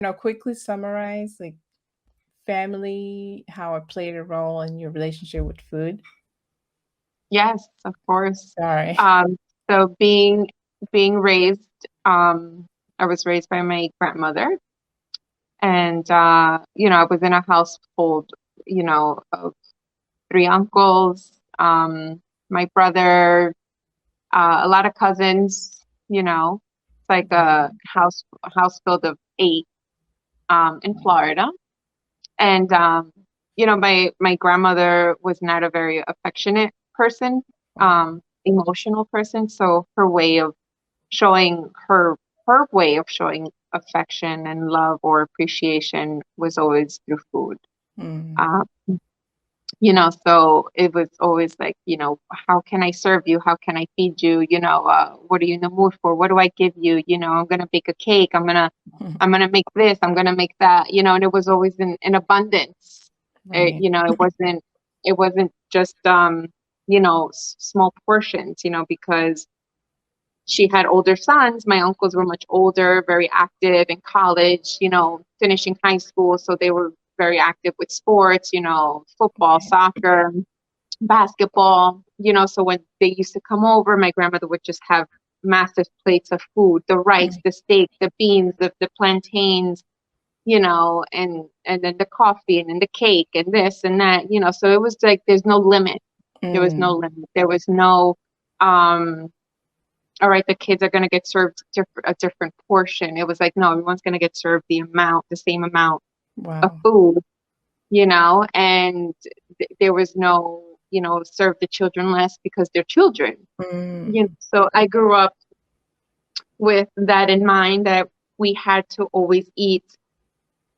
Now, quickly summarize like family, how it played a role in your relationship with food. Yes, of course. Sorry. Um, so being raised, I was raised by my grandmother, and I was in a household, of three uncles, my brother, a lot of cousins. It's like a house filled of eight, in Florida. And my grandmother was not a very affectionate person, Wow. emotional person. So her way of showing affection and love or appreciation was always through food. Mm. Um, so it was always like, how can I serve you? How can I feed you? What are you in the mood for? What do I give you? I'm gonna bake a cake. I'm gonna make this. I'm gonna make that. And it was always in abundance. Right. It wasn't just small portions. Because she had older sons. My uncles were much older, very active in college, finishing high school. So they were very active with sports, football, Right. soccer, basketball. So when they used to come over, my grandmother would just have massive plates of food, the rice, Mm. the steak, the beans, the plantains, and then the coffee and then the cake and this and that, so it was like there's no limit. There was no Mm. limit. There was no all right, the kids are going to get served a different portion. It was like, no, everyone's going to get served the same amount of Wow. food, and there was no, serve the children less because they're children. Mm. So I grew up with that in mind, that we had to always eat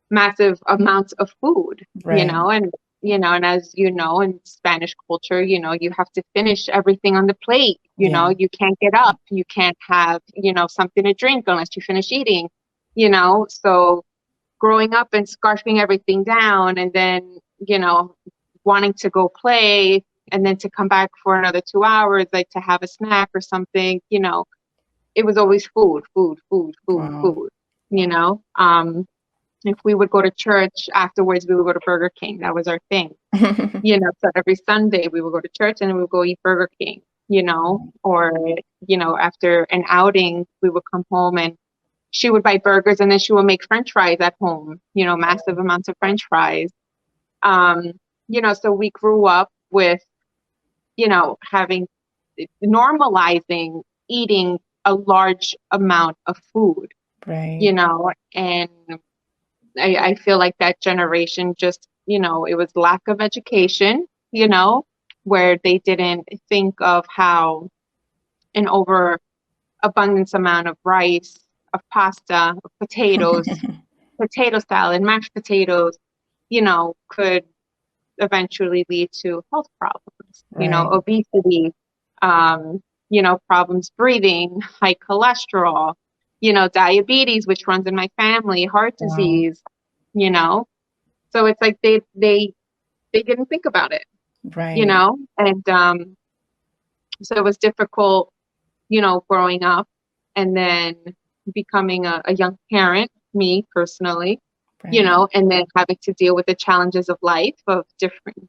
massive amounts of food, Right. and as you know, in Spanish culture, you have to finish everything on the plate. Yeah. You can't get up, you can't have, something to drink unless you finish eating, so growing up and scarfing everything down, and then, wanting to go play, and then to come back for another 2 hours, like to have a snack or something, it was always food, food, food, food, Wow. food, you know. If we would go to church afterwards, we would go to Burger King. That was our thing. So every Sunday we would go to church and we would go eat Burger King, or, after an outing, we would come home and she would buy burgers and then she would make French fries at home, massive amounts of French fries. Um, so we grew up with, having normalizing eating a large amount of food, Right. and I feel like that generation just, it was lack of education, where they didn't think of how an overabundance amount of rice, of pasta, of potatoes, potato salad, mashed potatoes, could eventually lead to health problems, Right. obesity, um, problems breathing, high cholesterol, diabetes, which runs in my family, heart Wow. disease, you know. So it's like they didn't think about it, Right. and so it was difficult, growing up and then becoming a young parent, me personally, Right. and then having to deal with the challenges of life, of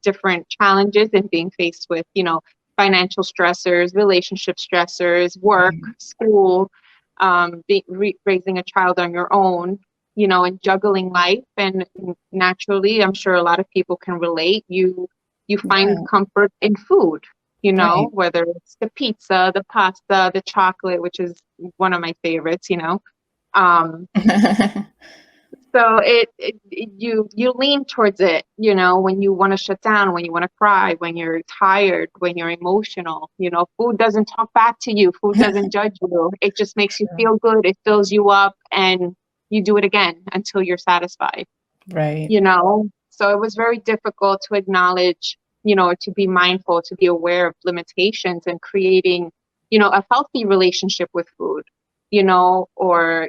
different challenges, and being faced with, financial stressors, relationship stressors, work, Right. school, raising a child on your own, and juggling life. And naturally, I'm sure a lot of people can relate. You find Yeah. comfort in food, Right. whether it's the pizza, the pasta, the chocolate, which is one of my favorites, Um, so you lean towards it, when you want to shut down, when you want to cry, when you're tired, when you're emotional. Food doesn't talk back to you. Food doesn't judge you. It just makes you True. feel good. It fills you up, and you do it again until you're satisfied. Right. So it was very difficult to acknowledge, to be mindful, to be aware of limitations, and creating, a healthy relationship with food, or,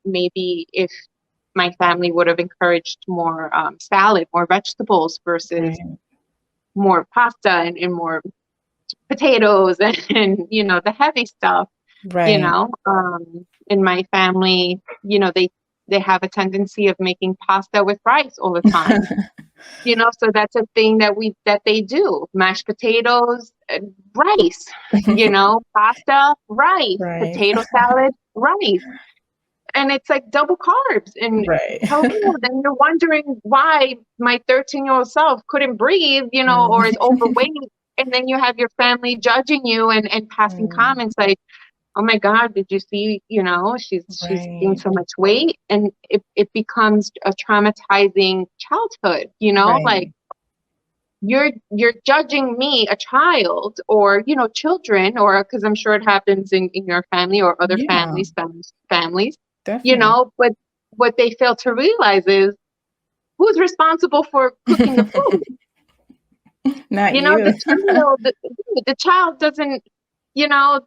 maybe if my family would have encouraged more salad, more vegetables versus Right. more pasta, and more potatoes and, the heavy stuff, Right. in my family, they they have a tendency of making pasta with rice all the time. So that's a thing that they do. Mashed potatoes, rice, pasta, rice, Right. potato salad, rice. And it's like double carbs. And Right. then you're wondering why my 13-year-old self couldn't breathe, or is Mm. overweight. And then you have your family judging you and passing Mm. comments like, oh my God, did you see, she's gained Right. so much weight. And it becomes a traumatizing childhood, like Right. you're judging me, a child, or, children, or because I'm sure it happens in your family or other Yeah, families, definitely. but what they fail to realize is who's responsible for cooking the food. Not The you. child, the child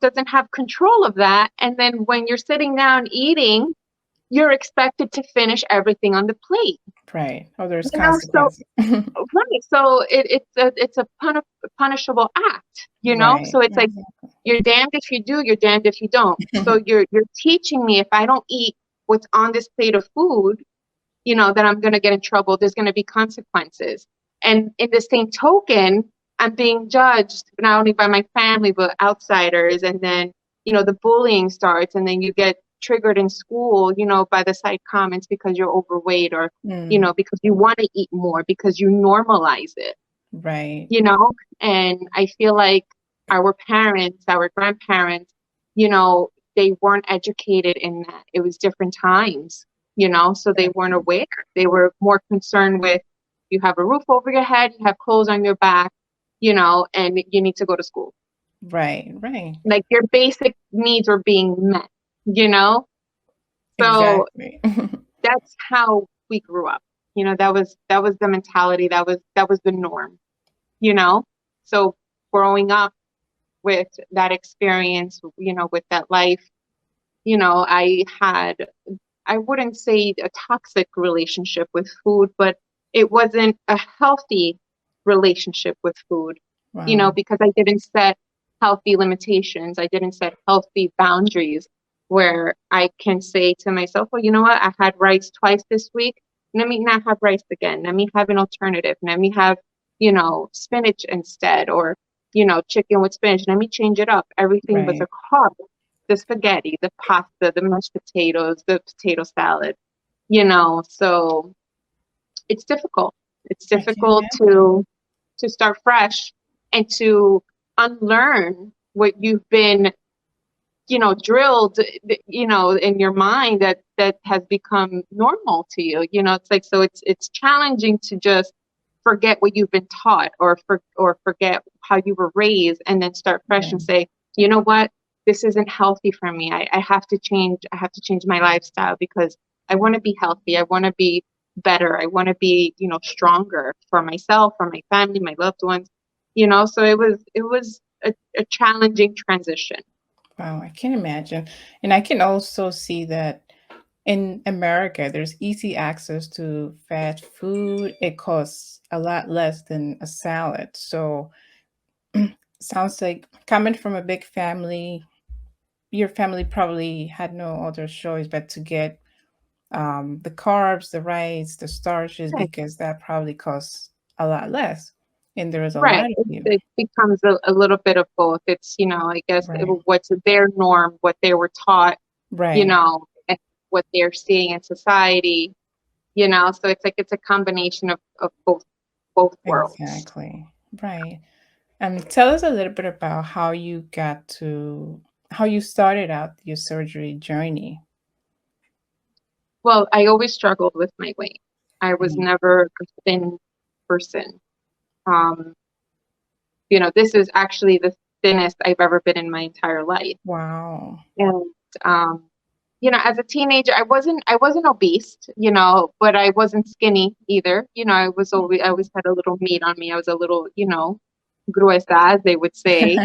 doesn't have control of that. And then when you're sitting down eating, you're expected to finish everything on the plate. Right. Oh, there's So consequences. right, so it's a punishable act. Right. So it's like Exactly. you're damned if you do, you're damned if you don't. So you're teaching me if I don't eat what's on this plate of food, that I'm going to get in trouble. There's going to be consequences. And in the same token, I'm being judged not only by my family, but outsiders. And then, the bullying starts, and then you get triggered in school, by the side comments because you're overweight, or, Mm, because you want to eat more, because you normalize it, right. and I feel like our parents, our grandparents, they weren't educated in that. It was different times, so they weren't Definitely. aware. They were more concerned with you have a roof over your head, you have clothes on your back, and you need to go to school. Right. Right. Like your basic needs are being met, you know? So Exactly. that's how we grew up. That was the mentality. That was the norm, you know? So growing up with that experience, with that life, I wouldn't say a toxic relationship with food, but it wasn't a healthy relationship with food, Wow. because I didn't set healthy limitations. I didn't set healthy boundaries where I can say to myself, well, you know what? I had rice twice this week. Let me not have rice again. Let me have an alternative. Let me have, spinach instead, or, chicken with spinach. Let me change it up. Everything was a Right. carb, the spaghetti, the pasta, the mashed potatoes, the potato salad, so it's difficult. It's I can difficult imagine. to start fresh and to unlearn what you've been, drilled, in your mind that has become normal to you. It's like, so it's challenging to just forget what you've been taught, or forget how you were raised, and then start fresh and Right. say, you know what, this isn't healthy for me. I have to change. I have to change my lifestyle because I want to be healthy. I want to be better. I want to be, stronger for myself, for my family, my loved ones. So it was a challenging transition. Wow. I can imagine. And I can also see that in America, there's easy access to fast food. It costs a lot less than a salad. So sounds like coming from a big family, your family probably had no other choice but to get the carbs, the rice, the starches, Right. because that probably costs a lot less. And there is a Right. lot of It, you. it becomes a little bit of both. It's, I guess Right. what's their norm, what they were taught, Right. and what they're seeing in society, so it's like it's a combination of both worlds. Exactly. Right. Tell us a little bit about how you started out your surgery journey. Well, I always struggled with my weight. I was Mm. never a thin person. Um, this is actually the thinnest I've ever been in my entire life. Wow. And um, as a teenager, I wasn't obese, but I wasn't skinny either. I always had a little meat on me. I was a little, gruesa, as they would say,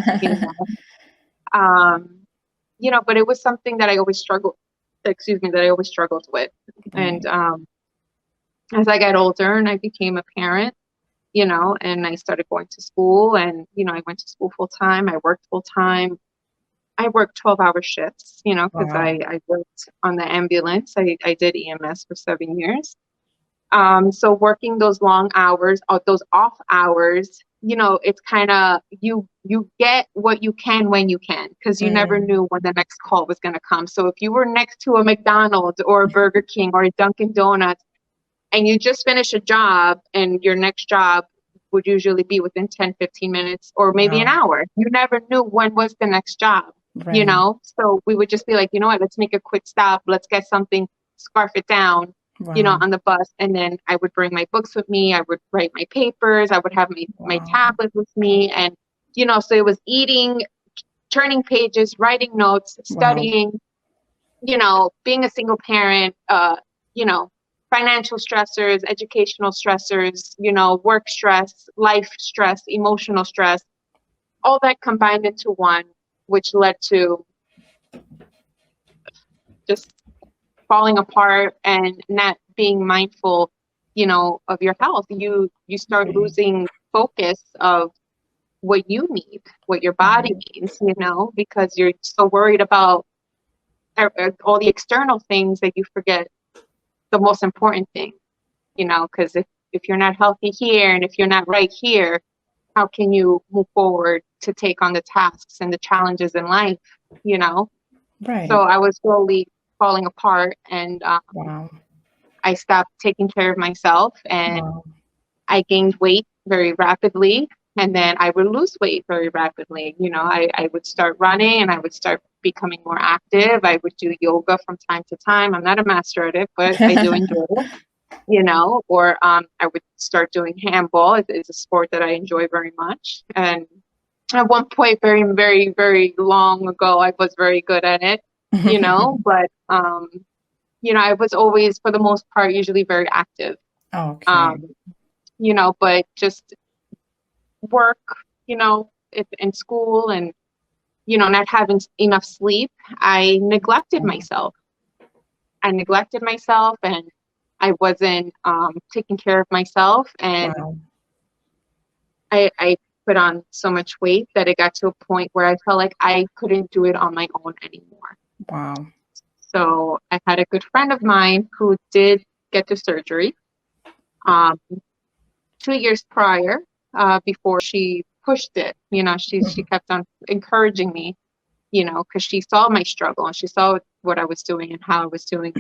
Um, but it was something that I always struggled, excuse me, that I always struggled with. And Right. as I got older and I became a parent, and I started going to school, and, I went to school full time, I worked full time, I worked 12-hour shifts, you know, because Wow. I worked on the ambulance. I did EMS for 7 years. So working those long hours, those off hours, you know, it's kind of you get what you can when you can, because you never Mm. knew when the next call was going to come. So if you were next to a McDonald's or a Burger King or a Dunkin' Donuts and you just finish a job and your next job would usually be within 10, 15 minutes or maybe an Wow. hour. You never knew when was the next job, you Right. know? So we would just be like, you know what, let's make a quick stop. Let's get something, scarf it down, you know, Wow. on the bus. And then I would bring my books with me. I would write my papers. I would have my Wow. tablet with me. And, you know, so it was eating, turning pages, writing notes, Wow. studying, you know, being a single parent, you know, financial stressors, educational stressors, you know, work stress, life stress, emotional stress, all that combined into one, which led to just falling apart and not being mindful, you know, of your health. You start Right. losing focus of what you need, what your body Right. needs, you know, because you're so worried about all the external things that you forget the most important thing, you know, because if you're not healthy here and if you're not right here, how can you move forward to take on the tasks and the challenges in life, you know? So Right. I was slowly falling apart, and Wow. I stopped taking care of myself, and Wow. I gained weight very rapidly. And then I would lose weight very rapidly. You know, I would start running and I would start becoming more active. I would do yoga from time to time. I'm not a master at it, but I do enjoy it, you know, or I would start doing handball. It's a sport that I enjoy very much. And at one point, very, very, very long ago, I was very good at it, you know, but, you know, I was always, for the most part, usually very active, Okay. um, you know, but just work, you know, in school and, you know, not having enough sleep, I neglected Wow. myself. I neglected myself and I wasn't taking care of myself. And Wow. I put on so much weight that it got to a point where I felt like I couldn't do it on my own anymore. Wow. So I had a good friend of mine who did get the surgery um, 2 years prior, before she pushed it. You know, she kept on encouraging me, you know, because she saw my struggle and she saw what I was doing and how I was doing,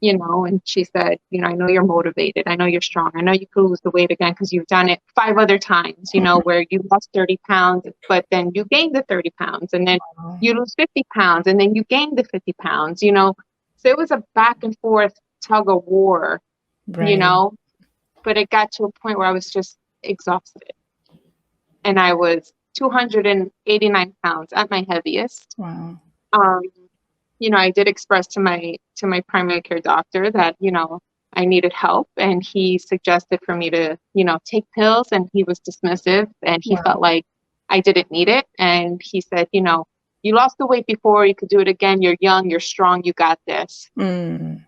you know, and she said, you know, I know you're motivated. I know you're strong. I know you could lose the weight again because you've done it 5 other times, you know, where you lost 30 pounds, but then you gained the 30 pounds and then Wow. you lose 50 pounds and then you gain the 50 pounds, you know. So it was a back and forth tug of war, you Right. know, but it got to a point where I was just exhausted and I was 289 pounds at my heaviest. Wow. Um, you know, I did express to my primary care doctor that, you know, I needed help and he suggested for me to, you know, take pills and he was dismissive and he Wow. felt like I didn't need it. And he said, you know, you lost the weight before, you could do it again. You're young, you're strong, you got this. Mm.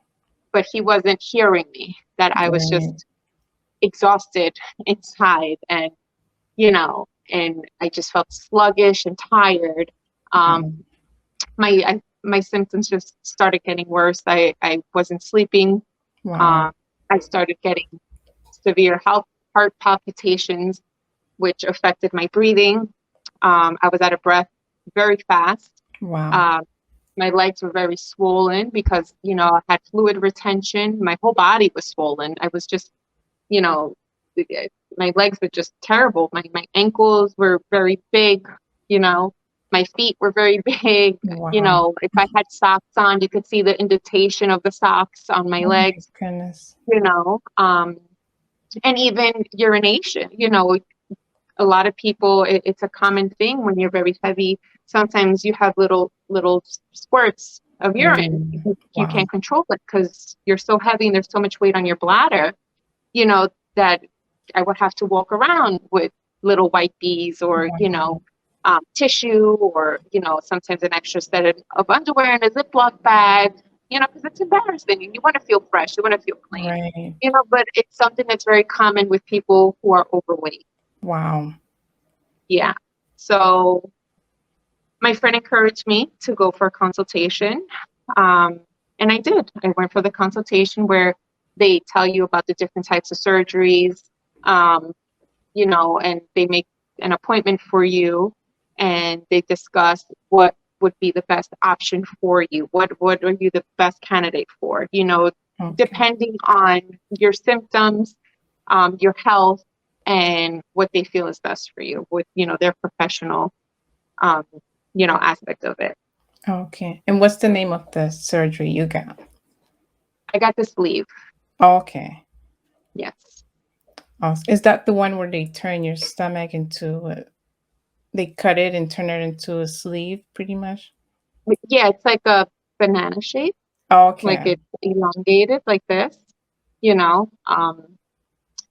But he wasn't hearing me, that I was Right. just exhausted inside and, you know, and I just felt sluggish and tired. Wow. My symptoms just started getting worse. I wasn't sleeping. Wow. Um, I started getting severe heart palpitations, which affected my breathing. I was out of breath very fast. Wow. Um, my legs were very swollen because, you know, I had fluid retention. My whole body was swollen. I was just, you know, my legs were just terrible. My ankles were very big, you know, my feet were very big. You Wow. know, if I had socks on, you could see the indentation of the socks on my Oh my legs, goodness. you know, and even urination, you know, a lot of people, it's a common thing when you're very heavy. Sometimes you have little squirts of urine. Mm. You Wow. can't control it because you're so heavy and there's so much weight on your bladder, you know, that I would have to walk around with little white beads or, you Wow. know, tissue or, you know, sometimes an extra set of underwear in a Ziploc bag, you know, because it's embarrassing and you want to feel fresh, you want to feel clean, Right. you know, but it's something that's very common with people who are overweight. Wow. Yeah. So my friend encouraged me to go for a consultation. Um, and I did. I went for the consultation where they tell you about the different types of surgeries, um, and they make an appointment for you and they discuss what would be the best option for you. What are you the best candidate for? Okay. Depending on your symptoms, your health, and what they feel is best for you with, their professional, um, aspect of it. Okay. And what's the name of the surgery you got? I got the sleeve. Okay. Yes. Awesome. Is that the one where they turn your stomach into they cut it and turn it into a sleeve pretty much? Yeah, it's like a banana shape, like Okay. it's elongated like this, you know.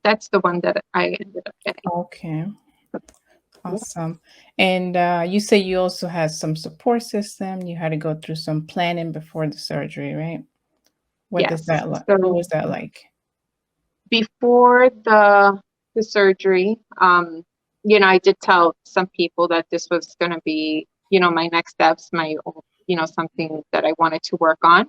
That's the one that I ended up getting. Okay. Yeah. Awesome. And you say you also had some support system. You had to go through some planning before the surgery, right? What does Yes. that like? What So was that like? before the surgery, I did tell some people that this was going to be, my next steps, something that I wanted to work on.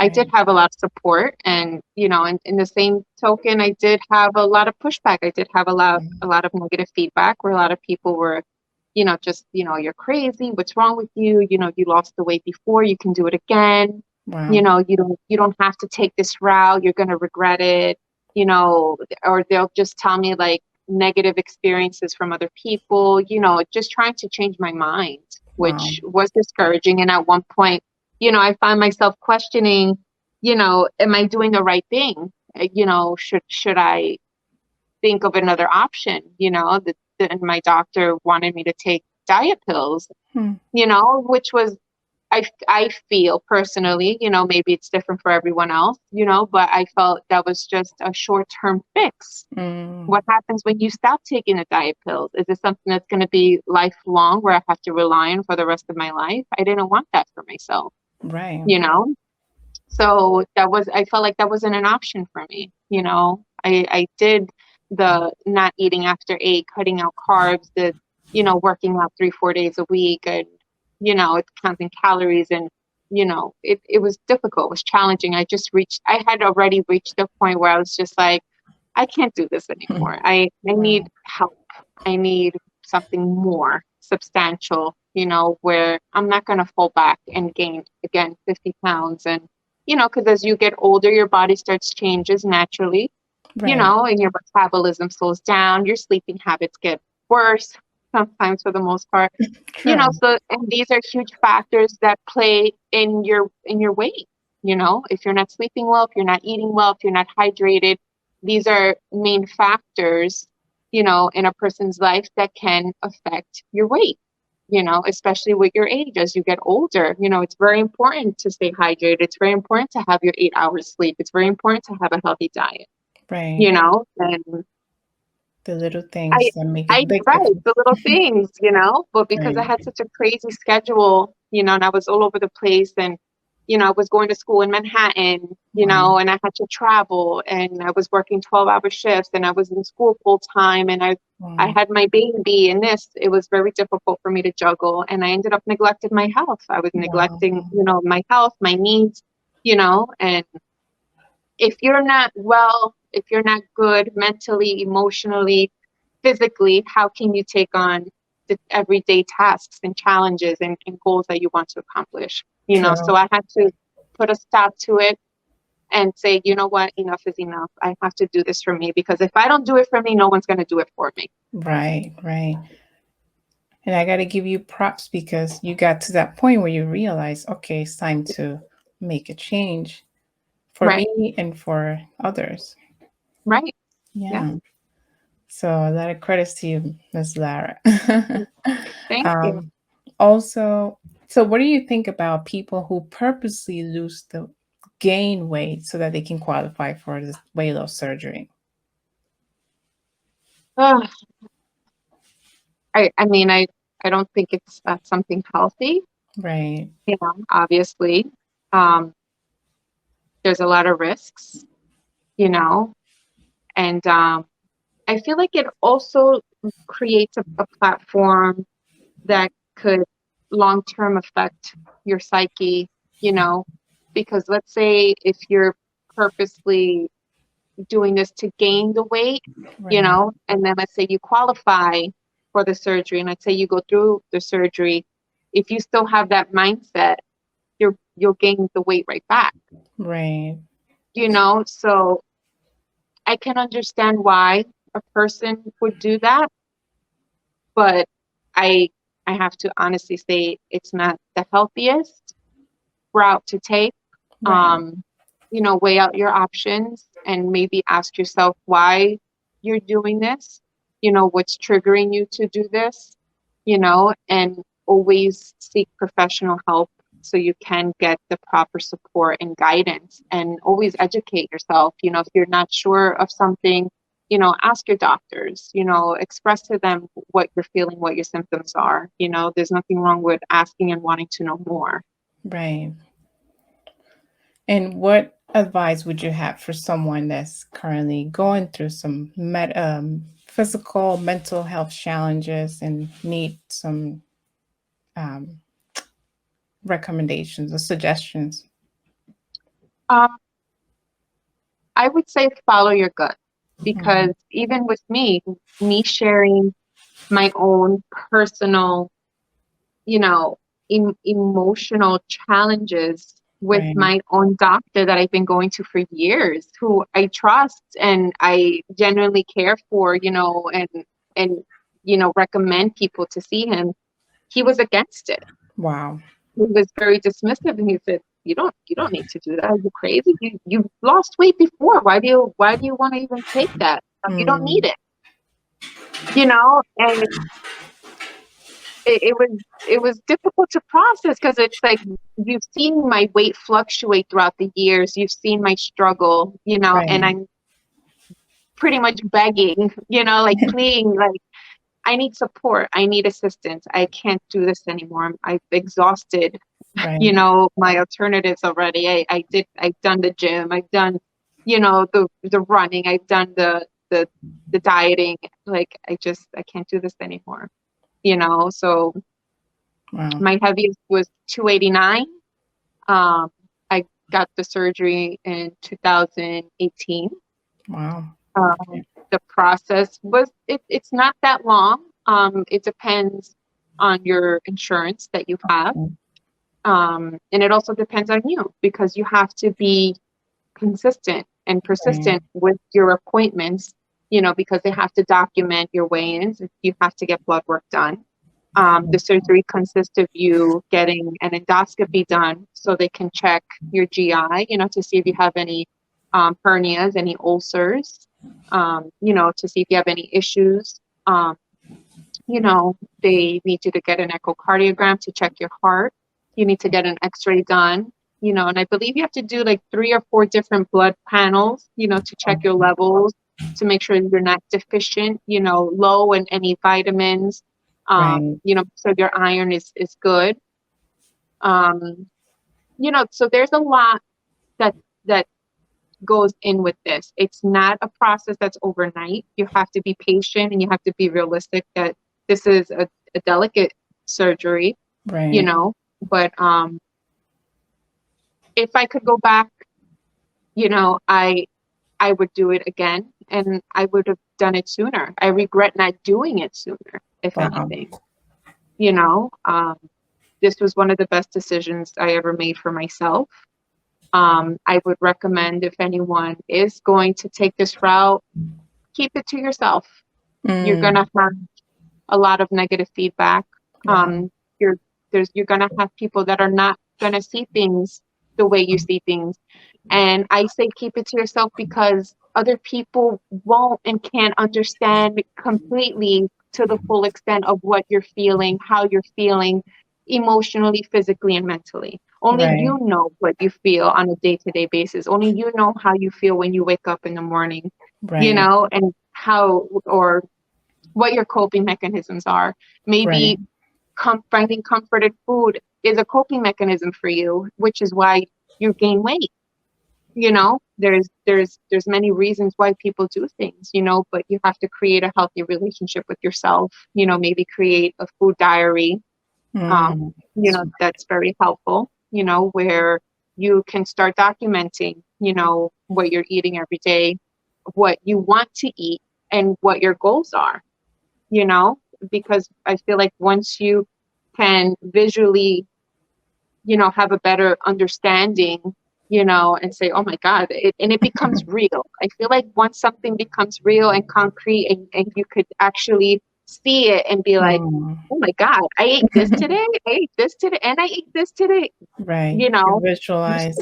I did Right. have a lot of support, and in the same token, I did have a lot of pushback. I did have a Mhm. lot of negative feedback where a lot of people were, just you're crazy. What's wrong with you? You lost the weight before. You can do it again. Wow. You don't have to take this route. You're gonna regret it. Or they'll just tell me like negative experiences from other people. Just trying to change my mind, Wow. which was discouraging. And at one point, I find myself questioning, am I doing the right thing? Should I think of another option? And my doctor wanted me to take diet pills, Hmm. which was I feel personally, maybe it's different for everyone else, but I felt that was just a short-term fix. Mm. What happens when you stop taking the diet pills? Is it something that's going to be lifelong where I have to rely on for the rest of my life? I didn't want that for myself, Right. you know? So I felt like that wasn't an option for me. I did the not eating after 8, cutting out carbs, the, working out 3, 4 days a week, and, it's counting calories. And, it was difficult, it was challenging. I had already reached the point where I was just like, I can't do this anymore. I need Wow. help. I need something more substantial, where I'm not going to fall back and gain again 50 pounds. And, because as you get older, your body starts changes naturally, Right. and your metabolism slows down, your sleeping habits get worse sometimes for the most part. True. So and these are huge factors that play in your weight. If you're not sleeping well, if you're not eating well, if you're not hydrated, these are main factors, in a person's life that can affect your weight, especially with your age as you get older. It's very important to stay hydrated. It's very important to have your 8 hours sleep. It's very important to have a healthy diet, Right. and The little I things that make a I big right, difference. the little things, but because I Right. had such a crazy schedule, and I was all over the place, and I was going to school in Manhattan, Wow. and I had to travel, and I was working 12-hour shifts, and I was in school full time, and I Wow. had my baby, and it was very difficult for me to juggle, and I ended up neglecting my health. I was Wow. neglecting, my health, my needs, and if you're not well, if you're not good mentally, emotionally, physically, how can you take on the everyday tasks and challenges and goals that you want to accomplish? True. So I had to put a stop to it and say, you know what, enough is enough. I have to do this for me, because if I don't do it for me, no one's going to do it for me. Right. Right. And I got to give you props because you got to that point where you realize, okay, it's time to make a change for Right. me and for others. Right. Yeah. Yeah. So a lot of credits to you, Miss Lara. Thank you. um, also, so what do you think about people who purposely lose the gain weight so that they can qualify for this weight loss surgery? Ugh, I mean, I don't think it's something healthy, Right. obviously. Um, there's a lot of risks, you know, and I feel like it also creates a platform that could long-term affect your psyche, you know, because let's say if you're purposely doing this to gain the weight, you Right. know, and then let's say you qualify for the surgery and let's say you go through the surgery, if you still have that mindset, you'll gain the weight right back, Right. you know? So I can understand why a person would do that, but I I have to honestly say it's not the healthiest route to take. Right. Um, you know, weigh out your options and maybe ask yourself why you're doing this, you know, what's triggering you to do this, you know, and always seek professional help so you can get the proper support and guidance and always educate yourself. You know, if you're not sure of something, you know, ask your doctors, you know, express to them what you're feeling, what your symptoms are. You know, there's nothing wrong with asking and wanting to know more. Right. And what advice would you have for someone that's currently going through some physical, mental health challenges and need some um, recommendations or suggestions? Um, I would say follow your gut because Mhm. even with me sharing my own personal, you know, emotional challenges with Right. my own doctor that I've been going to for years, who I trust and I genuinely care for, you know, and you know, recommend people to see him. He was against it. Wow. He was very dismissive and he said, you don't need to do that. Are you crazy? You've lost weight before. Why do you want to even take that? You don't need Mm, it, you know? And it was difficult to process because it's like you've seen my weight fluctuate throughout the years. You've seen my struggle, you know, and right. I'm pretty much begging, you know, like pleading, like I need support. I need assistance. I can't do this anymore. I've exhausted, you Right. know, my alternatives already. I've done the gym. I've done, you know, the running. I've done the dieting. Like I can't do this anymore, you know? So Wow. my heaviest was 289. Um, I got the surgery in 2018. Wow. Um, the process it's not that long. It depends on your insurance that you have. Okay. And it also depends on you because you have to be consistent and Right. persistent with your appointments, you know, because they have to document your weigh-ins. You have to get blood work done. The surgery consists of you getting an endoscopy done so they can check your GI, you know, to see if you have any hernias, any ulcers, you know, to see if you have any issues. Um, you know, they need you to get an echocardiogram to check your heart. You need to get an x-ray done, you know, and I believe you have to do like 3 or 4 different blood panels, you know, to check your Okay. levels, to make sure you're not deficient, you know, low in any vitamins, Right. you know, so your iron is good. Um, you know, so there's a lot that that goes in with this. It's not a process that's overnight. You have to be patient and you have to be realistic that this is a delicate surgery, you Right. know. But if I could go back, you know, I would do it again and I would have done it sooner. I regret not doing it sooner, if Wow. anything, you know. This was one of the best decisions I ever made for myself. I would recommend if anyone is going to take this route, keep it to yourself. You're Mm, gonna have a lot of negative feedback. wow. You're you're gonna have people that are not gonna see things the way you see things. And I say keep it to yourself because other people won't and can't understand completely to the full extent of what you're feeling, how you're feeling emotionally, physically, and mentally. Only Right. you know what you feel on a day-to-day basis. Only you know how you feel when you wake up in the morning, you Right. know, and how or what your coping mechanisms are. Right. Maybe finding comfort in food is a coping mechanism for you, which is why you gain weight. You know, there's many reasons why people do things, you know, but you have to create a healthy relationship with yourself. You know, maybe create a food diary, Mm. That's very helpful, where you can start documenting, what you're eating every day, what you want to eat, and what your goals are, you know, because I feel like once you can visually, have a better understanding, and say, oh my God, and it becomes real. I feel like once something becomes real and concrete, and you could actually see it and be like, Mm. oh my God, I ate this today, I ate this today, and I ate this today, Right. you You know, visualize.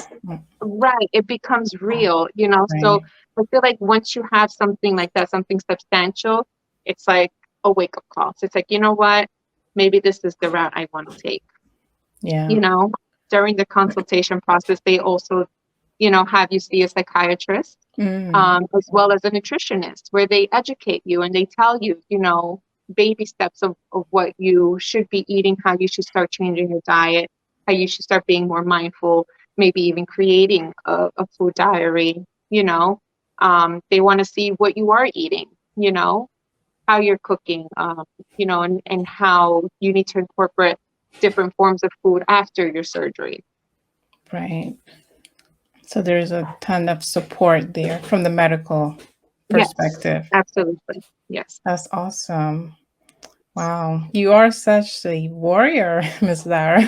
right. It becomes real, So Right. I feel like once you have something like that, something substantial, it's like a wake up call. So it's like, you know what? Maybe this is the route I want to take. Yeah. You know, During the consultation process, they also, have you see a psychiatrist, Mm. as well as a nutritionist, where they educate you and they tell you, baby steps of what you should be eating, how you should start changing your diet, how you should start being more mindful, maybe even creating a food diary. They want to see what you are eating, how you're cooking, and how you need to incorporate different forms of food after your surgery. Right. So there's a ton of support there from the medical Yes, perspective. absolutely. Yes. That's awesome. Wow. You are such a warrior, Miss Lara.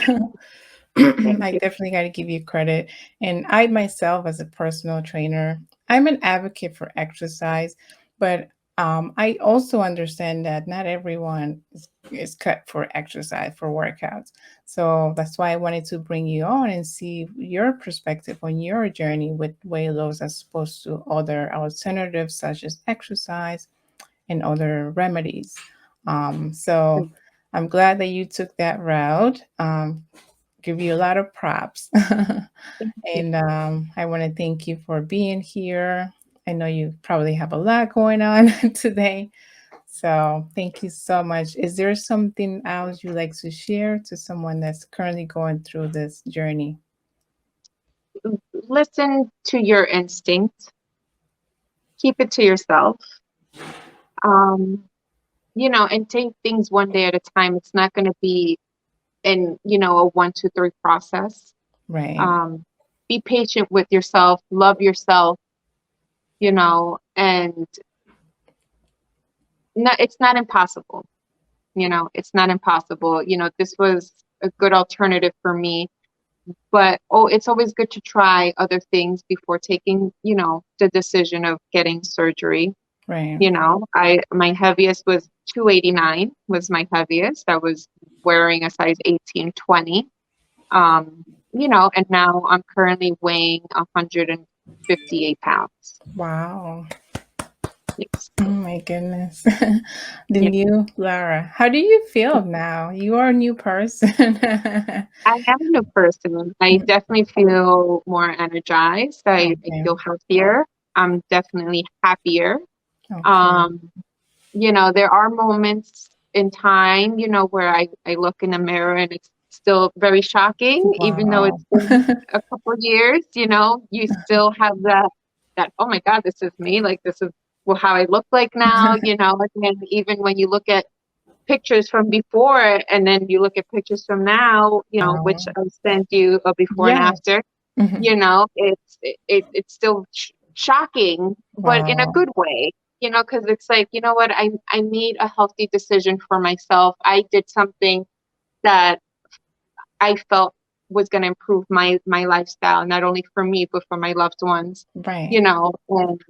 Thank I you. definitely got to give you credit. And I myself, as a personal trainer, I'm an advocate for exercise, but I also understand that not everyone is cut for exercise, for workouts. So that's why I wanted to bring you on and see your perspective on your journey with weight loss as opposed to other alternatives such as exercise and other remedies. So I'm glad that you took that route. Give you a lot of props. Thank you. And I want to thank you for being here. I know you probably have a lot going on today. So thank you so much. Is there something else you'd like to share to someone that's currently going through this journey? Listen to your instinct, keep it to yourself, um, and take things one day at a time. It's not going to be in, a 1, 2, 3 process. Right. Um, be patient with yourself, love yourself, and it's not impossible. It's not impossible. This was a good alternative for me, but it's always good to try other things before taking, the decision of getting surgery. Right. I my heaviest was 289 was my heaviest. I was wearing a size 18, 20. And now I'm currently weighing 158 pounds. Wow. Yes. Oh my goodness. The Yeah. new Lara. How do you feel now? You are a new person. I am a new person. I definitely feel more energized. I Okay. feel healthier. I'm definitely happier. Okay. Um, there are moments in time, where I look in the mirror and it's still very shocking, even though Wow. it's been a couple of years, you still have that, oh my God, this is me. Like, this is how I look like now, and even when you look at pictures from before and then you look at pictures from now, which Wow. I'll send you a before and Yes. after, Mhm. it's still shocking, but in a Wow. good way, because it's like, you know what, I made a healthy decision for myself. I did something that I felt was going to improve my lifestyle, not only for me, but for my loved ones, Right. and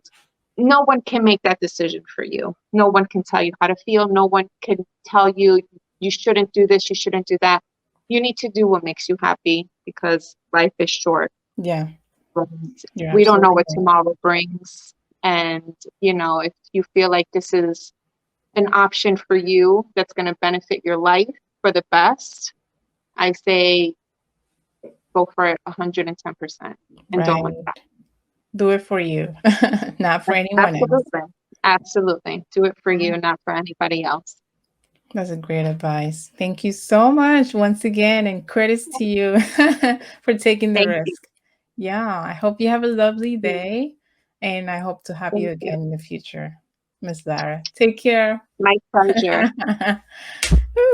no one can make that decision for you. No one can tell you how to feel. No one can tell you you shouldn't do this, you shouldn't do that. You need to do what makes you happy because life is short. Yeah. And You're we don't know absolutely what right. tomorrow brings. And, if you feel like this is an option for you that's going to benefit your life for the best, I say go for it 110% and don't look Right. back. Do it for you, not for anyone else. Absolutely. Absolutely. Do it for you, not for anybody else. That's a great advice. Thank you so much once again, and credits to you for taking the Thank you. risk. Yeah, I hope you have a lovely day, and I hope to have you Thank you. again in the future, Miss Lara. Take care. My pleasure.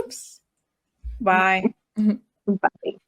Oops. Bye. Bye.